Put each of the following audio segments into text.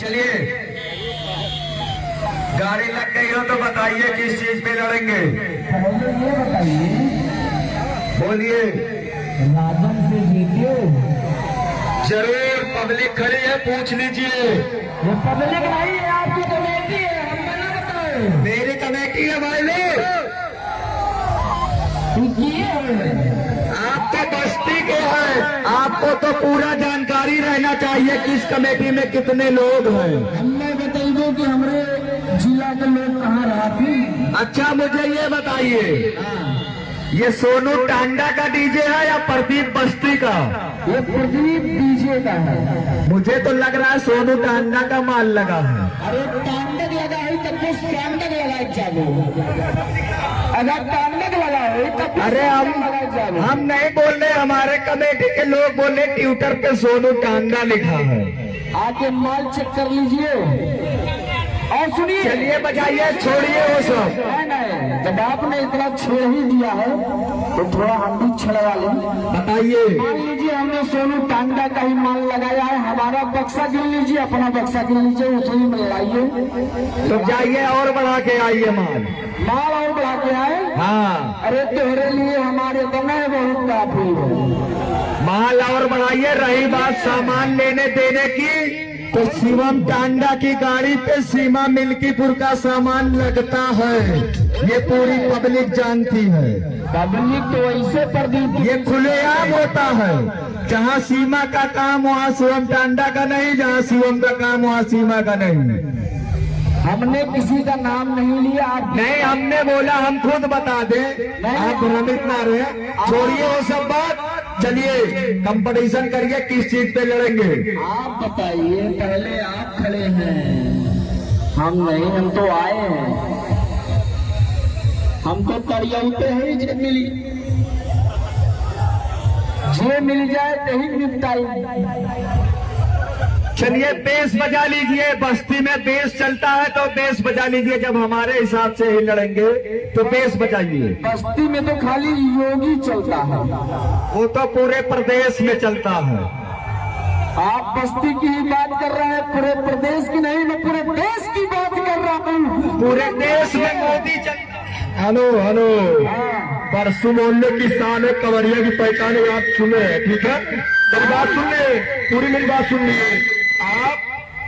चलिए, गाड़ी लग गई हो तो बताइए किस चीज पे लड़ेंगे। पहले ये बताइए, बोलिए। राजन से जीतिए। जरूर, पब्लिक खड़ी है, पूछ लीजिए। ये पब्लिक नहीं है, आपकी कमेटी है, हम बना बताए। मेरी कमेटी है भाई लोग, आप तो बस्ती के हैं, आपको तो पूरा जानकारी रहना चाहिए किस कमेटी में कितने लोग हैं। हमने बताइए कि हमारे जिला के लोग कहाँ रहते। अच्छा मुझे ये बताइए, ये सोनू टांडा का डीजे है या प्रदीप बस्ती का? ये प्रदीप डीजे का है। मुझे तो लग रहा है सोनू टांडा का माल लगा है। अरे तांडक लगा है तब तो सांडक लगा चालू। अगर तांडक लगा है तब अरे हम नहीं बोल रहे, हमारे कमेटी के लोग बोल रहे ट्विटर पे सोनू टांडा लिखा है। आके माल चेक कर लीजिए और सुनिए। चलिए बजाइए, छोड़िए वो सब। नहीं, जब आपने इतना छेड़ ही दिया है तो थोड़ा हम भी छेड़वा लें। बताइए। मान लीजिए हमने सोनू टांडा का ही माल लगाया है, हमारा बक्सा गिन लीजिए, अपना बक्सा गिन लीजिए, उसे ही मिलाइए। तो जाइए और बढ़ा के आइए माल और बढ़ा के आए। हाँ, अरे तेरे लिए हमारे बने बहुत काफी है। माल और बढ़ाइए। रही बात सामान लेने देने की, तो शिवम टांडा की गाड़ी पे सीमा मिल्कीपुर का सामान लगता है, ये पूरी पब्लिक जानती है। पब्लिक तो ऐसे प्रदीप ये खुलेआम होता है, जहाँ सीमा का काम वहाँ शिवम टांडा का नहीं, जहाँ शिवम का काम वहाँ सीमा का नहीं। हमने किसी का नाम नहीं लिया। आप नहीं, हमने बोला हम खुद बता दें, आप भ्रमित ना रहे। छोड़िए वो सब बात, चलिए कंपटीशन करिए, किस चीज पे लड़ेंगे। आप बताइए, पहले आप खड़े हैं, हम नहीं, हम तो आए हैं। हम तो तरियाते हैं, जे मिल जाए तही निपटाई। चलिए बेस बजा लीजिए, बस्ती में बेस चलता है तो बेस बजा लीजिए। जब हमारे हिसाब से ही लड़ेंगे तो बेस बजाइए। बस्ती में तो खाली योगी चलता है, वो तो पूरे प्रदेश में चलता है। आप बस्ती की ही बात कर रहे हैं, पूरे प्रदेश की नहीं, मैं पूरे देश की बात कर रहा हूँ। पूरे देश में मोदी चलता। हेलो हेलो, परसों मोहल्ले की शान है, कवरिया की पहचान है, आप सुने, ठीक है? मेरी बात सुन ले, पूरी मेरी बात सुन लीजिए। आप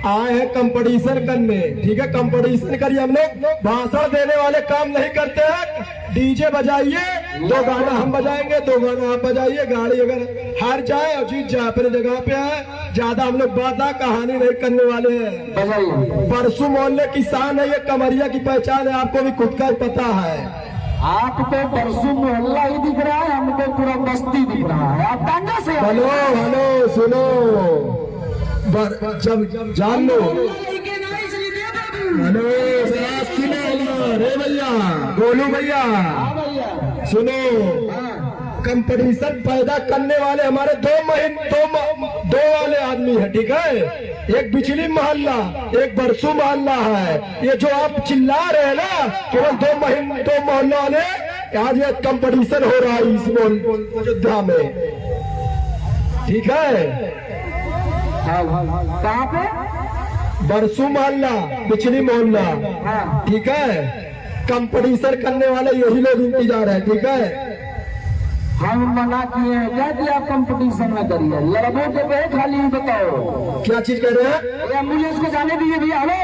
आए हैं कंपटीशन करने, ठीक है? कंपटीशन करिए, हम लोग भाषण देने वाले काम नहीं करते हैं। डीजे बजाइए, 2 गाना हम बजाएंगे, 2 गाना आप बजाइए। गाड़ी अगर हार जाए और जीत जाए अपने जगह पे है, ज्यादा हम लोग बात कहानी नहीं करने वाले हैं। परसों मोहल्ले की शान है, ये कमरिया की पहचान है, आपको भी खुद का ही पता है। आपको परसों मोहल्ला ही दिख रहा है, हमको पूरा बस्ती दिख रहा है। आप टांगा से हेलो हेलो, सुनो, जब जान लो। हेलो रे भैया, बोलू भैया, सुनो, कंपटीशन पैदा करने वाले हमारे 2 वाले आदमी है, ठीक है? एक बिजली मोहल्ला, एक बरसू मोहल्ला है। ये जो आप चिल्ला रहे हैं ना, केवल 2 मोहल्ला वाले, आज ये कंपटीशन हो रहा है इस अयोध्या में, ठीक है? कहाँ पे? बरसू मोहल्ला, बिचली मोहल्ला, ठीक है? कंपटीशन करने वाले यही लोग इंतजार है, ठीक है? हम मना किए हैं क्या कि आप कंपटीशन न करिए, लड़बो के पे खाली बताओ। क्या चीज कह रहे हैं? एम्बुलेंस को जाने दीजिए भैया। हेलो,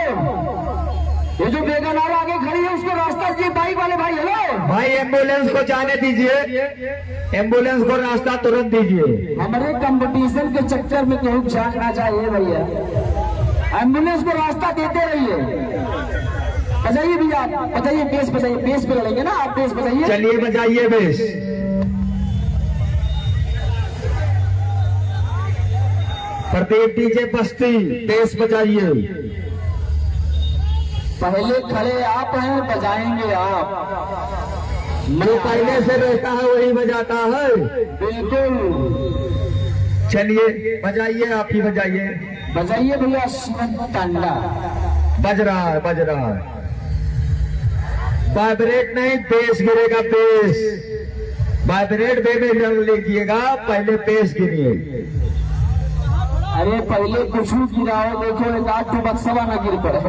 ये जो बेगानार आगे खड़ी है उसको रास्ता दीजिए, बाइक वाले भाई। हेलो भाई, एम्बुलेंस को जाने दीजिए, एम्बुलेंस को रास्ता तुरंत दीजिए। हमारे कंपटीशन के चक्कर में कहीं जान ना जाए भैया, एम्बुलेंस को रास्ता देते रहिए। बजाइए भैया, बजाइए, बेस बजाइए, बेस पे लड़ेंगे ना आप, बेस बजाइए। चलिए बजाइए बेस। प्रदीप डीजे बस्ती, बेस बजाइए। पहले खड़े आप हैं, बजाएंगे आप। जो पहले से रहता है वही बजाता है। बिल्कुल, चलिए बजाइए, आप ही बजाइए। बजाइए भैया, शिवम टांडा। बज रहा है, बज रहा है। वाइब्रेट नहीं, बेस गिरेगा, बेस। वाइब्रेट में लीजिएगा, पहले बेस गिरिए। अरे पहले कुछ गिरा हो, देखो एक आठ तो बक्सवा न गिर पड़े।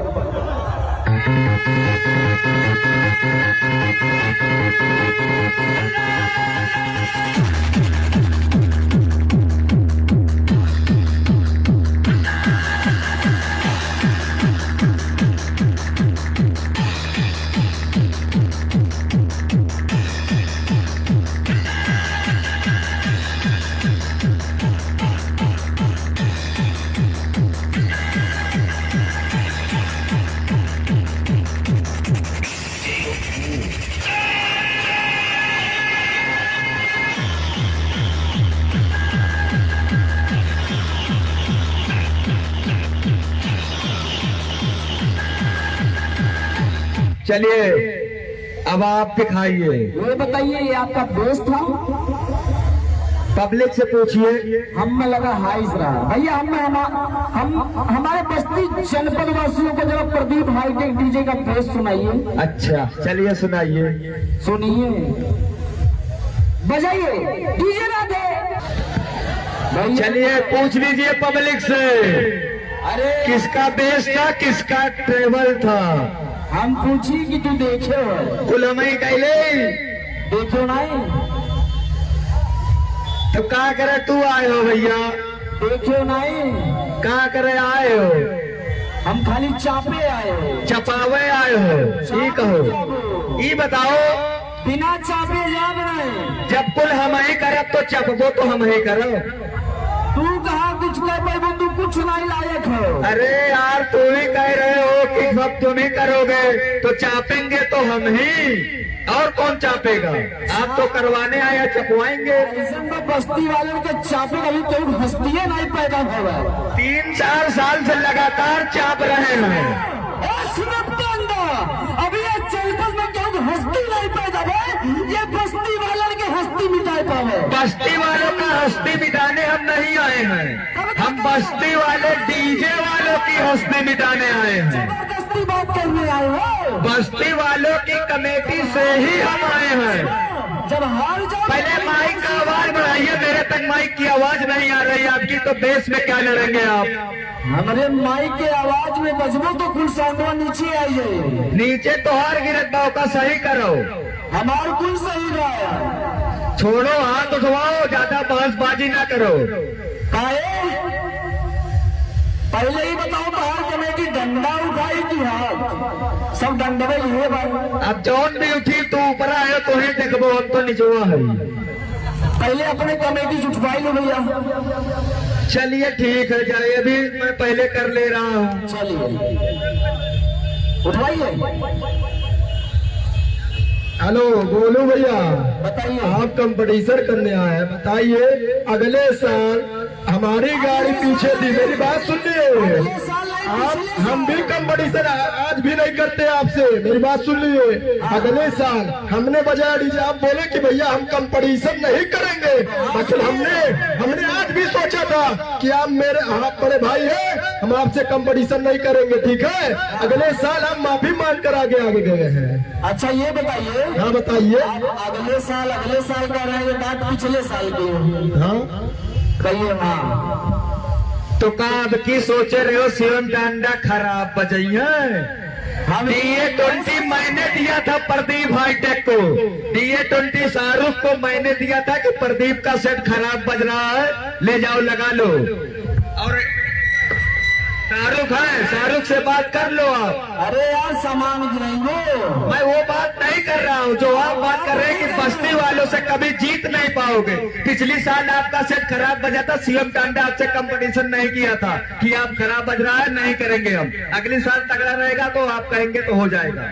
चलिए अब आप दिखाइए। ये बताइए, ये आपका बेस था? पब्लिक से पूछिए। हमें लगा हाइस रहा भैया। हम हमारे बस्ती जनपद वासियों को जरा प्रदीप हाईटेक डीजे का बेस सुनाइए। अच्छा चलिए सुनाइए। सुनिए, बजाइए डीजे ना दे भैया। चलिए पूछ लीजिए पब्लिक से, अरे किसका बेस था, किसका ट्रेवल था। हम पूछी कि तू देखे हो? गुलामी कैले देखो नहीं तो का करे तू आए हो भैया? देखो नहीं का करे आए हो? हम खाली चापे आए हो। चपावे आए हो? ये कहो, ये बताओ। बिना चापे जाब नहीं। जब कुल हम ही करब तो चपबो तो हम ही करो। तू कहा कुछ कर पाए, तू कुछ नहीं लायक हो। अरे यार तू ही कह रहे हो कि सब तुम ही करोगे तो चापेंगे तो हम ही, और कौन चापेगा? आप तो करवाने आया, चपवाएंगे। ऐसे में बस्ती वालों के चापे कभी कोई हस्तियां नहीं पैदा होगा। 3-4 साल से लगातार चाप रहे हैं। अभी ये चलपल में क्यों हस्ती नहीं पैदा है? ये बस्ती वालों के हस्ती मिटाए पावे। बस्ती वालों का हस्ती मिटाने हम नहीं आए हैं, हम बस्ती वाले डीजे वालों की हस्ती मिटाने आए हैं। जबरदस्ती बात करने आए हो? बस्ती वालों की कमेटी से ही हम आए हैं। जब हार जाओ पहले माइक का आवाज बढ़ाइए, मेरे तक माइक की आवाज नहीं आ रही आपकी, तो बेस में क्या लड़ेंगे आप? हमारे माइक के आवाज में बजबो तो कुल साउंडवा नीचे आइए। नीचे तो हार गिरत भाव का सही करो। हमार कुल सही रहा। छोड़ो हाथ उठवाओ, ज्यादा बांसबाजी ना करो। काहे? पहले ही बताओ, बाहर कमेटी डंडा उठाई कि हाथ? सब डंडवे लिए भाई। अब जौन भी उठी तू ऊपर आयो तो ही देखबो, हम तो निचवा है। पहले अपने कमेटी उठवाई लो भैया। चलिए ठीक है, जाइए, अभी मैं पहले कर ले रहा हूँ। चलिए उठवाइए। हेलो बोलो भैया, बताइए। आप कंपटीशन करने आए हैं, बताइए। अगले साल हमारी गाड़ी पीछे थी, मेरी बात सुनिए। आप हम भी कंपटीशन आज भी नहीं करते आपसे, मेरी बात सुन लीजिए। अगले साल हमने बजाया डीजे, आप बोले कि भैया हम कंपटीशन नहीं करेंगे, लेकिन हमने आज भी सोचा था कि आप बड़े भाई हैं, हम आपसे कंपटीशन नहीं करेंगे, ठीक है? अगले साल हम माफी मांग कर आगे गए हैं। अच्छा ये बताइए। हाँ बताइए। अगले साल कह रहे हैं, बात पिछले साल की। हाँ कहिए। हाँ तो काब की सोचे रहे हो? शिवम डांडा खराब बजाइए। DA-20 मैंने दिया था प्रदीप हाईटेक को, DA-20 शाहरुख को मैंने दिया था कि प्रदीप का सेट खराब बज रहा है, ले जाओ लगा लो। और शाहरुख है, शाहरुख से बात कर लो आप। अरे यार सामान गिराएंगे। मैं वो बात नहीं कर रहा हूँ जो आप बात कर रहे हैं कि बस्ती वालों से कभी जीत नहीं पाओगे। पिछली साल आपका सेट खराब बजा था, सीएम टांडा आपसे कंपटीशन नहीं किया था कि आप खराब बज रहा है, नहीं करेंगे हम। अगली साल तगड़ा रहेगा तो आप कहेंगे तो हो जाएगा।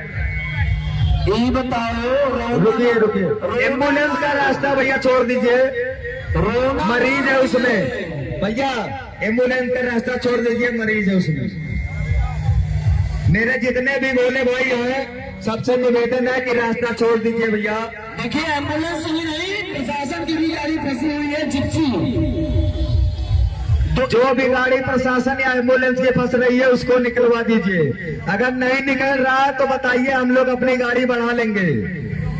यही बताओ। रुकिए, एम्बुलेंस का रास्ता भैया छोड़ दीजिए, मरीज है उसमें। भैया एम्बुलेंस का रास्ता छोड़ दीजिए, मरीज है उसमें। मेरे जितने भी भोले भाई हैं सबसे निवेदन है कि रास्ता छोड़ दीजिए भैया। देखिए एम्बुलेंस ही नहीं, प्रशासन की भी गाड़ी फंसी हुई है, जिप्सी। जो भी गाड़ी प्रशासन या एम्बुलेंस की फंस रही है उसको निकलवा दीजिए। अगर नहीं निकल रहा तो बताइए, हम लोग अपनी गाड़ी बढ़ा लेंगे,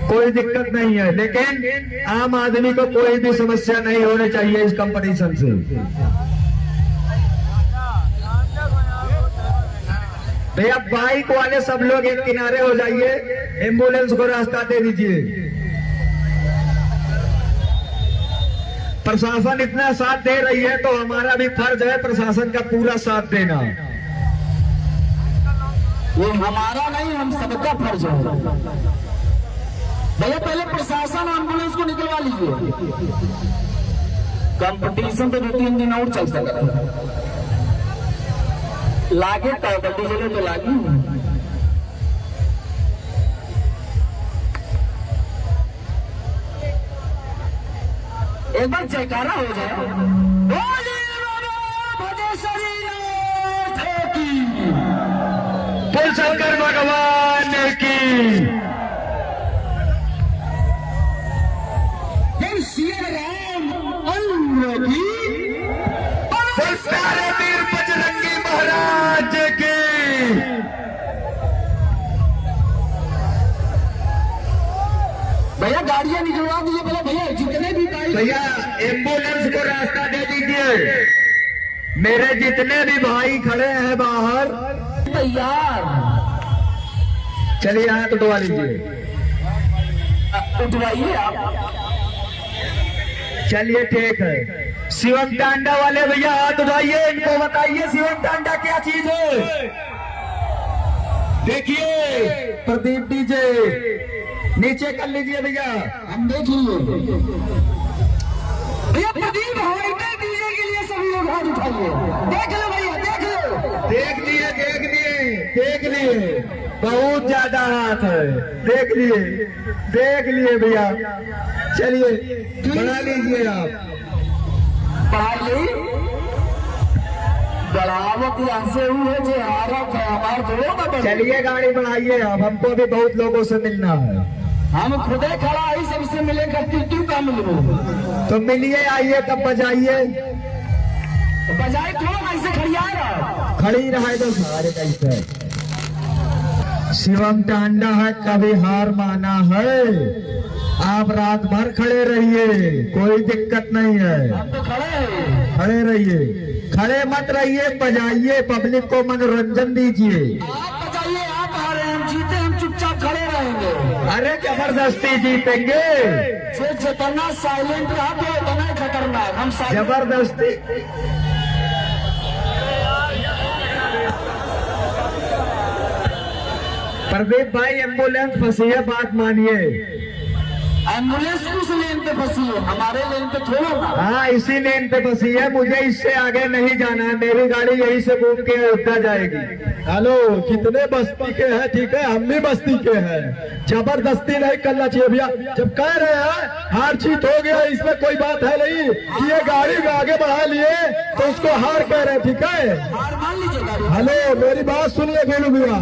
कोई दिक्कत नहीं है। लेकिन आम आदमी को कोई भी समस्या नहीं होनी चाहिए इस कंपटीशन से। भैया बाइक वाले सब लोग एक किनारे हो जाइए, एम्बुलेंस को रास्ता दे दीजिए। प्रशासन इतना साथ दे रही है तो हमारा भी फर्ज है प्रशासन का पूरा साथ देना। ये हमारा नहीं, हम सबका फर्ज है। भैया पहले प्रशासन एम्बुलेंस को निकलवा लीजिए। कंपटीशन तो 2-3 दिन और चल सकता है। लागे कबड्डी चले तो लागी। एक बार जयकारा हो जाए। बोल शंकर भगवान की। प्यारे वीर बजरंगी महाराज की। भैया गाड़ियां निकलवा दीजिए। भैया जितने भी भैया एम्बुलेंस को रास्ता दे दीजिए। मेरे जितने भी भाई खड़े हैं बाहर तैयार। चलिए हाथ उठवा लीजिए। उठवाइए आप। चलिए ठीक है। शिवम टांडा वाले भैया हाथ उठाइए, इनको बताइए शिवम टांडा क्या चीज है। देखिए प्रदीप डीजे नीचे कर लीजिए भैया, हम देख लिए। भैया प्रदीप हमारे डीजे के लिए सभी लोग हाथ उठाइए। देख लो भैया, देख लो। देख लिए देख लिए देख लिए, बहुत ज्यादा हाथ है। देख लिए भैया। चलिए बना लीजिए आप। पढ़ाई बढ़ावत ऐसे हुए जो हमारा। चलिए गाड़ी बढ़ाइए आप, हमको भी बहुत लोगों से मिलना है। हम खुदे खड़ा ही सबसे मिले करती तू का मिलो तो मिलिए, आइए तब बजाइए। बजाए कौन ऐसे खड़िया रहा? खड़ी रहे तो सारे कैसे। शिवम टांडा है, कभी हार माना है। आप रात भर खड़े रहिए, कोई दिक्कत नहीं है। हम तो खड़े रहिए, खड़े मत रहिए, बजाइए, पब्लिक को मनोरंजन दीजिए। आप बजाइए, आप आ रहे हैं, हम जीते, हम चुपचाप खड़े रहेंगे। अरे जबरदस्ती जीतेंगे। जितना साइलेंट रहा तो उतना खतरनाक। हम जबरदस्ती। प्रदीप भाई एम्बुलेंस फंसी है, बात मानिए। एम्बुलेंस उस लेन पे फंसी है, हमारे लेन पे थोड़ा ना। हाँ इसी लेन पे फंसी है, मुझे इससे आगे नहीं जाना है। मेरी गाड़ी यहीं से घूम के उठा जाएगी। हेलो, कितने बस्ती के हैं, ठीक है, हम भी बस्ती के हैं। जबरदस्ती नहीं करना चाहिए भैया। जब कह रहे हैं हार जीत हो गया, इसमें कोई बात है नहीं कि ये गाड़ी आगे बढ़ा लिए तो उसको हार कह रहे, ठीक है। हार मान लीजिए गाड़ी। हेलो मेरी बात सुनिए गोलू भैया,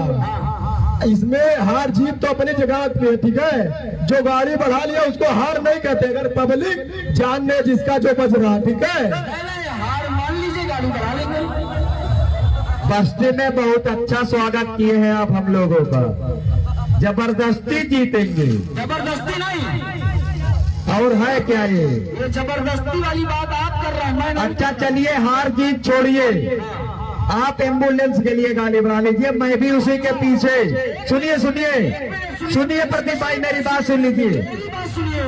इसमें हार जीत तो अपनी जगह पे है, ठीक है। जो गाड़ी बढ़ा लिया उसको हार नहीं कहते, अगर पब्लिक जान ले जिसका जो बच रहा, ठीक है। हार मान लीजिए, गाड़ी बढ़ा लेंगे। बस्ती में बहुत अच्छा स्वागत किए हैं आप हम लोगों का। जबरदस्ती जीतेंगे, जबरदस्ती नहीं। और है क्या ये जबरदस्ती वाली बात आप कर रहे हैं, मैं नहीं। अच्छा चलिए हार जीत छोड़िए, आप एम्बुलेंस के लिए गाड़ी बढ़ा लीजिए, मैं भी उसी के पीछे। सुनिए प्रदीप भाई मेरी बात सुन लीजिए। मेरी बात सुनिए।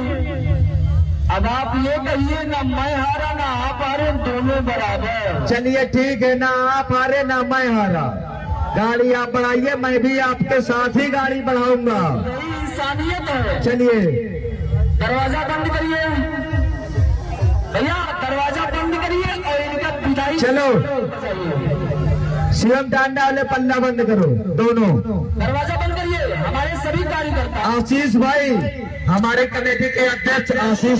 अब आप ये कहिए ना मैं हारा ना आप हारे, दोनों बराबर। चलिए ठीक है, ना आप हारे ना मैं हारा। गाड़ी आप बढ़ाइए, मैं भी आपके साथ ही गाड़ी बढ़ाऊंगा। यही इंसानियत है। चलिए दरवाजा बंद करिए भैया, दरवाजा बंद करिए और इनका विदाई। चलो शिवम टांडा वाले पल्ला बंद करो, दोनों दरवाजा बंद करिए। हमारे सभी कार्यकर्ता आशीष भाई, हमारे कमेटी के अध्यक्ष आशीष